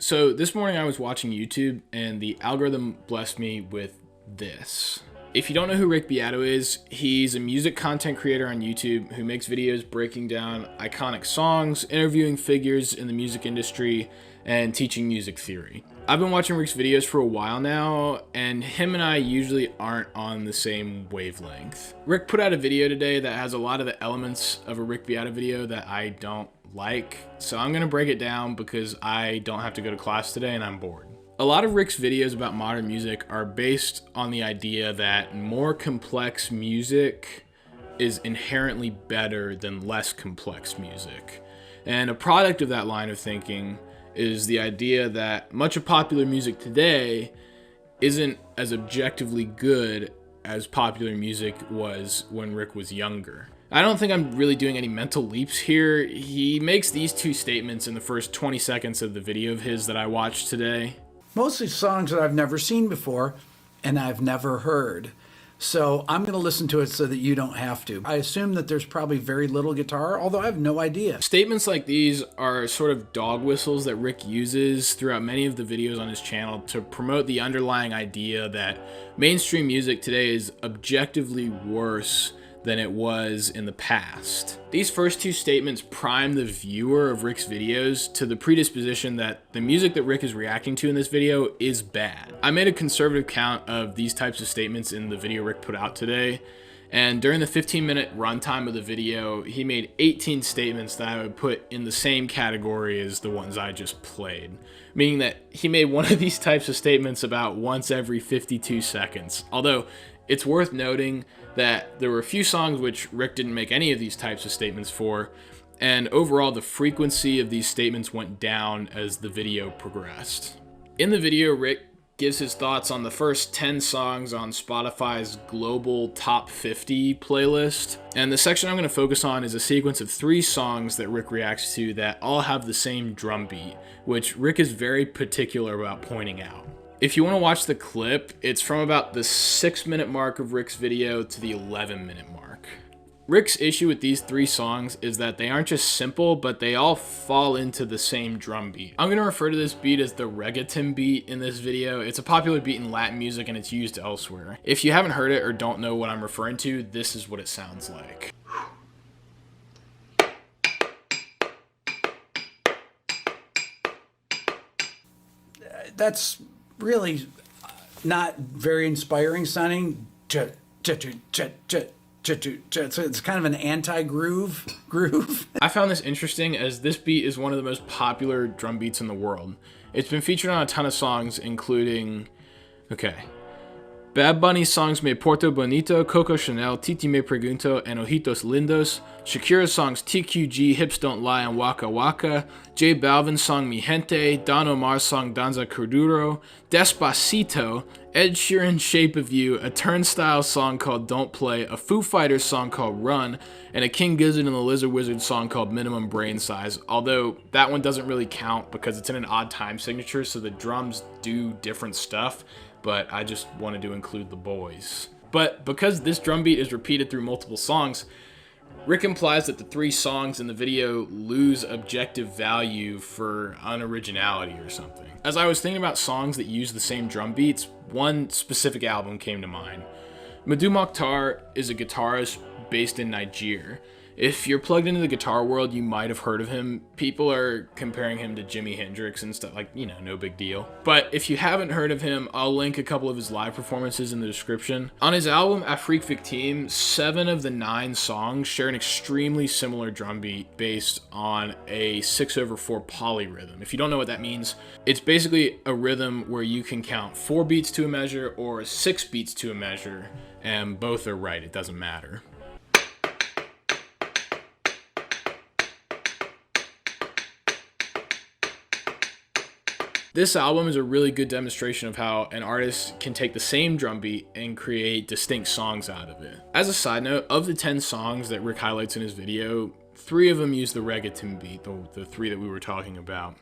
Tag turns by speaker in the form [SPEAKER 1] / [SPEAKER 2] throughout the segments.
[SPEAKER 1] So this morning I was watching YouTube and the algorithm blessed me with this. If you don't know who Rick Beato is, he's a music content creator on YouTube who makes videos breaking down iconic songs, interviewing figures in the music industry, and teaching music theory. I've been watching Rick's videos for a while now, and him and I usually aren't on the same wavelength. Rick put out a video today that has a lot of the elements of a Rick Beato video that I don't like, so I'm gonna break it down because I don't have to go to class today and I'm bored. A lot of Rick's videos about modern music are based on the idea that more complex music is inherently better than less complex music. And a product of that line of thinking is the idea that much of popular music today isn't as objectively good as popular music was when Rick was younger. I don't think I'm really doing any mental leaps here. He makes these two statements in the first 20 seconds of the video of his that I watched today.
[SPEAKER 2] Mostly songs that I've never seen before and I've never heard. So I'm going to listen to it so that you don't have to. I assume that there's probably very little guitar, although I have no idea.
[SPEAKER 1] Statements like these are sort of dog whistles that Rick uses throughout many of the videos on his channel to promote the underlying idea that mainstream music today is objectively worse than it was in the past. These first two statements prime the viewer of Rick's videos to the predisposition that the music that Rick is reacting to in this video is bad. I made a conservative count of these types of statements in the video Rick put out today, and during the 15-minute runtime of the video, he made 18 statements that I would put in the same category as the ones I just played, meaning that he made one of these types of statements about once every 52 seconds. Although, it's worth noting that there were a few songs which Rick didn't make any of these types of statements for, and overall the frequency of these statements went down as the video progressed. In the video, Rick gives his thoughts on the first 10 songs on Spotify's global top 50 playlist, and the section I'm going to focus on is a sequence of 3 songs that Rick reacts to that all have the same drum beat, which Rick is very particular about pointing out. If you want to watch the clip, it's from about the 6-minute mark of Rick's video to the 11-minute mark. Rick's issue with these 3 songs is that they aren't just simple, but they all fall into the same drum beat. I'm going to refer to this beat as the Reggaeton Beat in this video. It's a popular beat in Latin music and it's used elsewhere. If you haven't heard it or don't know what I'm referring to, this is what it sounds like.
[SPEAKER 2] That's really not very inspiring sounding. So it's kind of an anti-groove.
[SPEAKER 1] I found this interesting as this beat is one of the most popular drum beats in the world. It's been featured on a ton of songs, including, Bad Bunny's songs Me Porto Bonito, Coco Chanel, Titi Me Pregunto, and Ojitos Lindos, Shakira's songs TQG, Hips Don't Lie, and Waka Waka, J Balvin's song Mi Gente, Don Omar's song Danza Kuduro, Despacito, Ed Sheeran's Shape of You, a Turnstile song called Don't Play, a Foo Fighters song called Run, and a King Gizzard and the Lizard Wizard song called Minimum Brain Size, although that one doesn't really count because it's in an odd time signature, so the drums do different stuff, but I just wanted to include the boys. But because this drum beat is repeated through multiple songs, Rick implies that the 3 songs in the video lose objective value for unoriginality or something. As I was thinking about songs that use the same drum beats, one specific album came to mind. Mdou Moctar is a guitarist based in Nigeria. If you're plugged into the guitar world, you might have heard of him. People are comparing him to Jimi Hendrix and stuff, like, no big deal. But if you haven't heard of him, I'll link a couple of his live performances in the description. On his album Afrique Victime, 7 of the 9 songs share an extremely similar drum beat based on a 6/4 polyrhythm. If you don't know what that means, it's basically a rhythm where you can count 4 beats to a measure or 6 beats to a measure, and both are right, it doesn't matter. This album is a really good demonstration of how an artist can take the same drum beat and create distinct songs out of it. As a side note, of the 10 songs that Rick highlights in his video, 3 of them use the Reggaeton Beat, the 3 that we were talking about.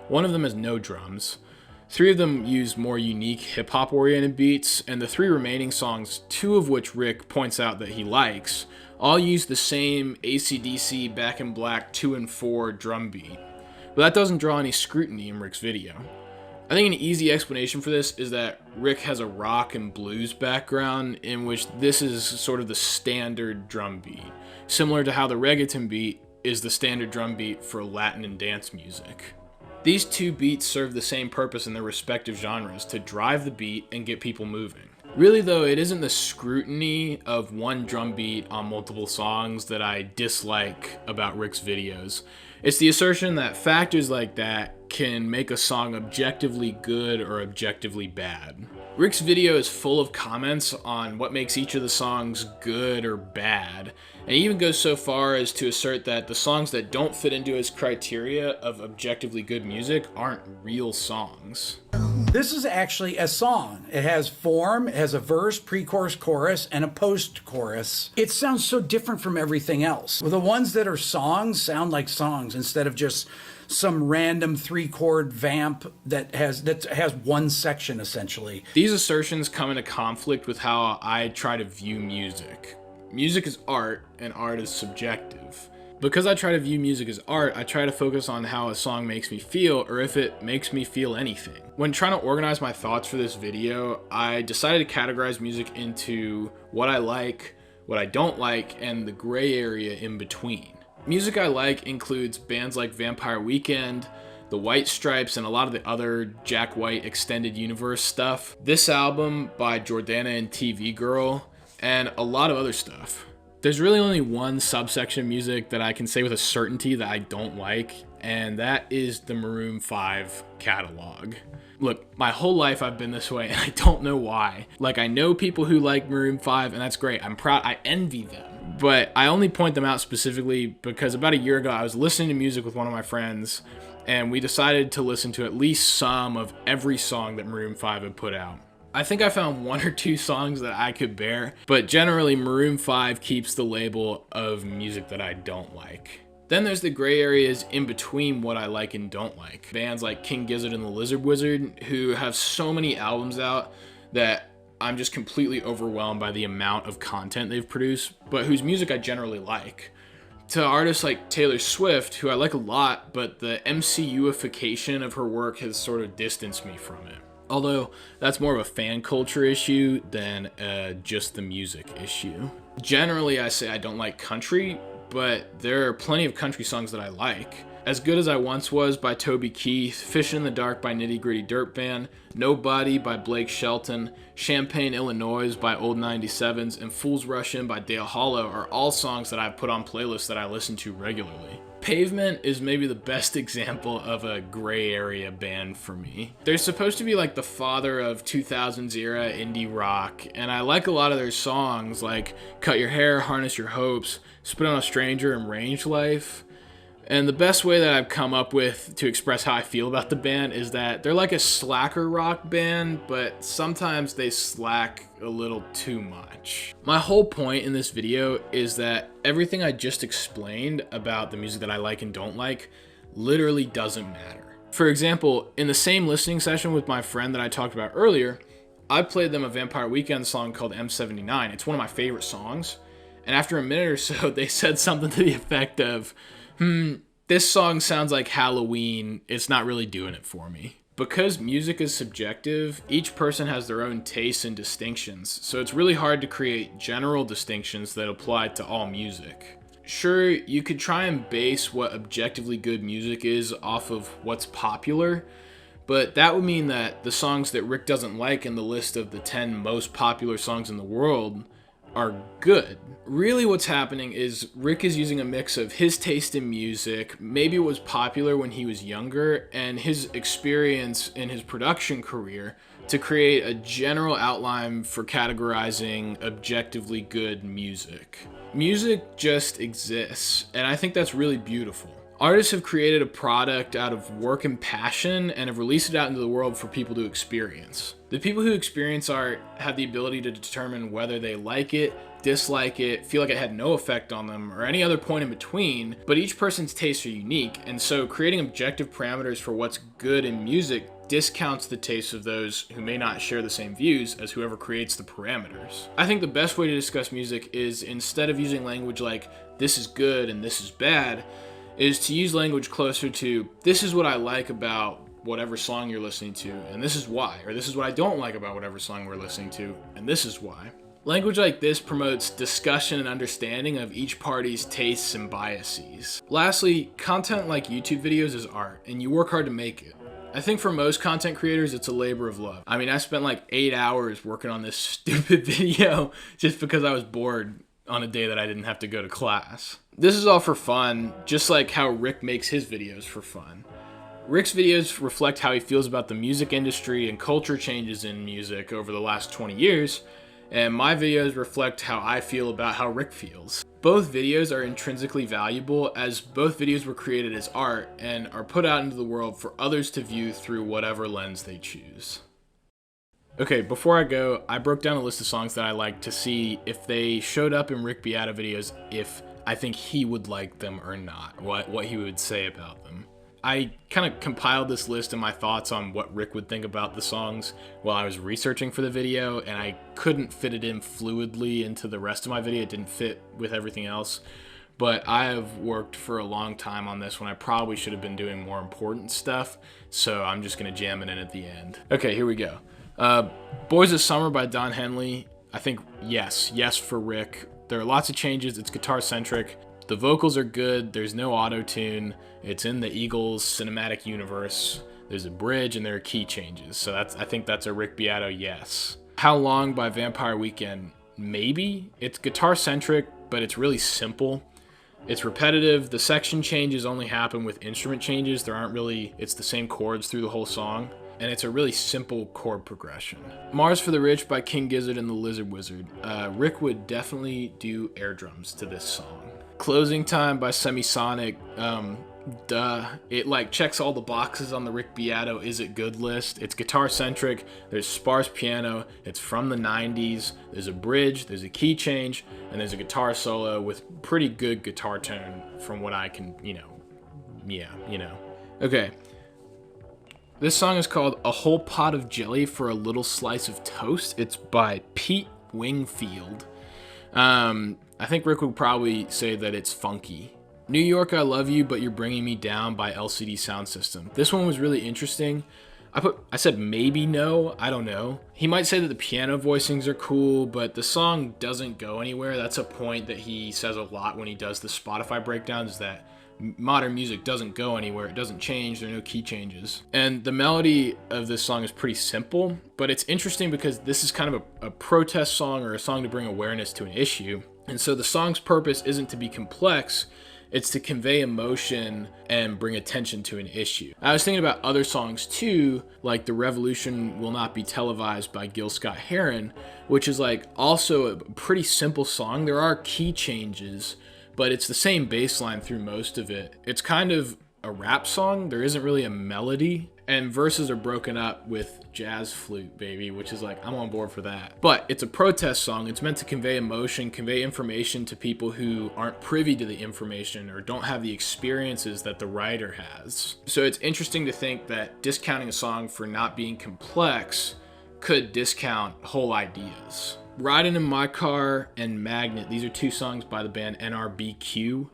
[SPEAKER 1] One of them has no drums. 3 of them use more unique hip-hop oriented beats, and the 3 remaining songs, 2 of which Rick points out that he likes, all use the same AC/DC Back in Black 2 and 4 drum beat. but that doesn't draw any scrutiny in Rick's video. I think an easy explanation for this is that Rick has a rock and blues background in which this is sort of the standard drum beat, similar to how the reggaeton beat is the standard drum beat for Latin and dance music. These two beats serve the same purpose in their respective genres, to drive the beat and get people moving. Really though, it isn't the scrutiny of one drum beat on multiple songs that I dislike about Rick's videos. It's the assertion that factors like that can make a song objectively good or objectively bad. Rick's video is full of comments on what makes each of the songs good or bad, and he even goes so far as to assert that the songs that don't fit into his criteria of objectively good music aren't real songs.
[SPEAKER 2] This is actually a song. It has form, it has a verse, pre-chorus, chorus, and a post-chorus. It sounds so different from everything else. Well, the ones that are songs sound like songs instead of just some random 3-chord vamp that has one section essentially.
[SPEAKER 1] These assertions come into conflict with how I try to view music. Music is art, and art is subjective. Because I try to view music as art, I try to focus on how a song makes me feel, or if it makes me feel anything. When trying to organize my thoughts for this video, I decided to categorize music into what I like, what I don't like, and the gray area in between. Music I like includes bands like Vampire Weekend, The White Stripes, and a lot of the other Jack White extended universe stuff. This album by Jordana and TV Girl, and a lot of other stuff. There's really only one subsection of music that I can say with a certainty that I don't like, and that is the Maroon 5 catalog. Look, my whole life I've been this way, and I don't know why. Like, I know people who like Maroon 5, and that's great. I'm proud, I envy them. But I only point them out specifically because about a year ago, I was listening to music with one of my friends, and we decided to listen to at least some of every song that Maroon 5 had put out. I think I found one or two songs that I could bear, but generally Maroon 5 keeps the label of music that I don't like. Then there's the gray areas in between what I like and don't like. Bands like King Gizzard and the Lizard Wizard, who have so many albums out that I'm just completely overwhelmed by the amount of content they've produced, but whose music I generally like. To artists like Taylor Swift, who I like a lot, but the MCU-ification of her work has sort of distanced me from it. Although that's more of a fan culture issue than just the music issue. Generally, I say I don't like country, but there are plenty of country songs that I like. As Good As I Once Was by Toby Keith, Fishin' in the Dark by Nitty Gritty Dirt Band, Nobody by Blake Shelton, Champaign, Illi-noise by Old 97s, and Fools Rush In by Dale Hollow are all songs that I've put on playlists that I listen to regularly. Pavement is maybe the best example of a gray area band for me. They're supposed to be like the father of 2000s era indie rock, and I like a lot of their songs like Cut Your Hair, Harness Your Hopes, Spit on a Stranger, and Range Life. And the best way that I've come up with to express how I feel about the band is that they're like a slacker rock band, but sometimes they slack a little too much. My whole point in this video is that everything I just explained about the music that I like and don't like literally doesn't matter. For example, in the same listening session with my friend that I talked about earlier, I played them a Vampire Weekend song called M79. It's one of my favorite songs. And after a minute or so, they said something to the effect of, this song sounds like Halloween, it's not really doing it for me. Because music is subjective, each person has their own tastes and distinctions, so it's really hard to create general distinctions that apply to all music. Sure, you could try and base what objectively good music is off of what's popular, but that would mean that the songs that Rick doesn't like in the list of the 10 most popular songs in the world are good. Really what's happening is Rick is using a mix of his taste in music, maybe it was popular when he was younger, and his experience in his production career to create a general outline for categorizing objectively good music. Music just exists, and I think that's really beautiful. Artists have created a product out of work and passion and have released it out into the world for people to experience. The people who experience art have the ability to determine whether they like it, dislike it, feel like it had no effect on them, or any other point in between, but each person's tastes are unique, and so creating objective parameters for what's good in music discounts the tastes of those who may not share the same views as whoever creates the parameters. I think the best way to discuss music is, instead of using language like this is good and this is bad, is to use language closer to, this is what I like about whatever song you're listening to, and this is why. Or this is what I don't like about whatever song we're listening to, and this is why. Language like this promotes discussion and understanding of each party's tastes and biases. Lastly, content like YouTube videos is art, and you work hard to make it. I think for most content creators, it's a labor of love. I mean, I spent like 8 hours working on this stupid video just because I was bored on a day that I didn't have to go to class. This is all for fun, just like how Rick makes his videos for fun. Rick's videos reflect how he feels about the music industry and culture changes in music over the last 20 years, and my videos reflect how I feel about how Rick feels. Both videos are intrinsically valuable, as both videos were created as art and are put out into the world for others to view through whatever lens they choose. Okay, before I go, I broke down a list of songs that I like to see if they showed up in Rick Beato videos, if I think he would like them or not, what he would say about them. I kind of compiled this list of my thoughts on what Rick would think about the songs while I was researching for the video, and I couldn't fit it in fluidly into the rest of my video. It didn't fit with everything else. But I have worked for a long time on this when I probably should have been doing more important stuff, so I'm just going to jam it in at the end. Okay, here we go. Boys of Summer by Don Henley. I think yes for Rick. There are lots of changes. It's guitar centric. The vocals are good. There's no auto-tune. It's in the Eagles cinematic universe. There's a bridge and there are key changes. So I think that's a Rick Beato yes. How Long by Vampire Weekend? Maybe. It's guitar centric, but it's really simple. It's repetitive. The section changes only happen with instrument changes. It's the same chords through the whole song. And it's a really simple chord progression. Mars for the Rich by King Gizzard and the Lizard Wizard. Rick would definitely do air drums to this song. Closing Time by Semisonic. It like checks all the boxes on the Rick Beato Is It Good list. It's guitar centric. There's sparse piano. It's from the 90s. There's a bridge. There's a key change. And there's a guitar solo with pretty good guitar tone from what I can, Okay. This song is called A Whole Pot of Jelly for a Little Slice of Toast. It's by Pete Wingfield. I think Rick would probably say that it's funky. New York, I Love You, But You're Bringing Me Down by LCD Soundsystem. This one was really interesting. I said maybe no, I don't know. He might say that the piano voicings are cool, but the song doesn't go anywhere. That's a point that he says a lot when he does the Spotify breakdowns, that modern music doesn't go anywhere. It doesn't change. There are no key changes. And the melody of this song is pretty simple, but it's interesting because this is kind of a protest song or a song to bring awareness to an issue. And so the song's purpose isn't to be complex. It's to convey emotion and bring attention to an issue. I was thinking about other songs too, like The Revolution Will Not Be Televised by Gil Scott-Heron, which is like also a pretty simple song. There are key changes, but it's the same bass line through most of it. It's kind of a rap song. There isn't really a melody, and verses are broken up with jazz flute, baby, which is like, I'm on board for that. But it's a protest song. It's meant to convey emotion, convey information to people who aren't privy to the information or don't have the experiences that the writer has. So it's interesting to think that discounting a song for not being complex could discount whole ideas. Ridin' in My Car and Magnet, these are two songs by the band NRBQ.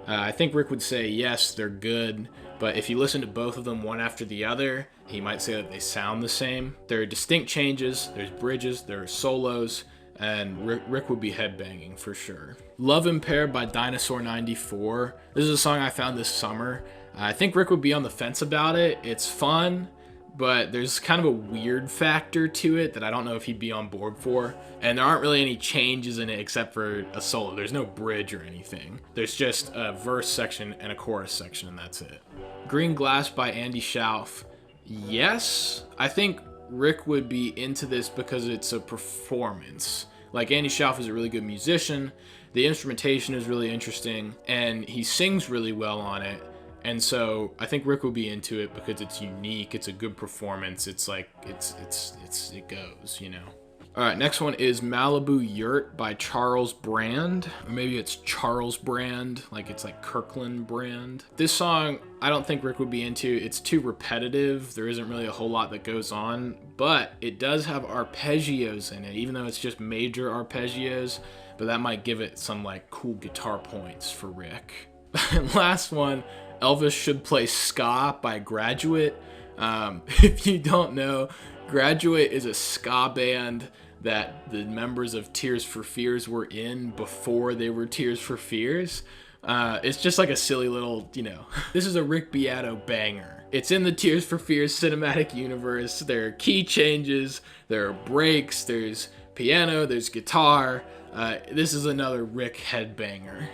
[SPEAKER 1] I think Rick would say, yes, they're good, but if you listen to both of them one after the other, he might say that they sound the same. There are distinct changes, there's bridges, there are solos, and Rick would be headbanging for sure. Love Impaired by Dinosaur 94. This is a song I found this summer. I think Rick would be on the fence about it. It's fun, but there's kind of a weird factor to it that I don't know if he'd be on board for. And there aren't really any changes in it except for a solo. There's no bridge or anything. There's just a verse section and a chorus section, and that's it. Green Glass by Andy Shauf. Yes, I think Rick would be into this because it's a performance. Like, Andy Shauf is a really good musician. The instrumentation is really interesting, and he sings really well on it. And so I think Rick will be into it because it's unique. It's a good performance. It's like, it goes, you know. All right, next one is Malibu Yurt by Charles Brand. Or maybe it's Charles Brand, like it's like Kirkland Brand. This song, I don't think Rick would be into. It's too repetitive. There isn't really a whole lot that goes on, but it does have arpeggios in it, even though it's just major arpeggios, but that might give it some like cool guitar points for Rick. And last one, Elvis should play ska by Graduate. If you don't know, Graduate is a ska band that the members of Tears for Fears were in before they were Tears for Fears. It's just like a silly little, this is a Rick Beato banger. It's in the Tears for Fears cinematic universe. There are key changes, there are breaks, there's piano, there's guitar. This is another Rick headbanger.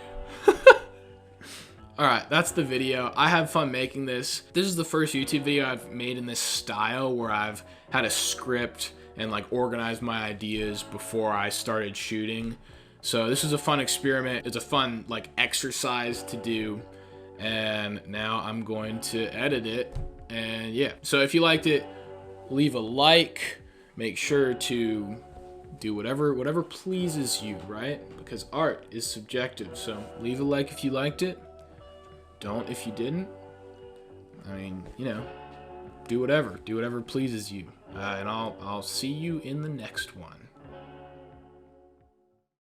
[SPEAKER 1] Alright, that's the video. I had fun making this. This is the first YouTube video I've made in this style where I've had a script and like organized my ideas before I started shooting. So this is a fun experiment. It's a fun like exercise to do. And now I'm going to edit it. And yeah, so if you liked it, leave a like. Make sure to do whatever pleases you, right? Because art is subjective. So leave a like if you liked it. Don't if you didn't. I mean, do whatever pleases you. And I'll see you in the next one.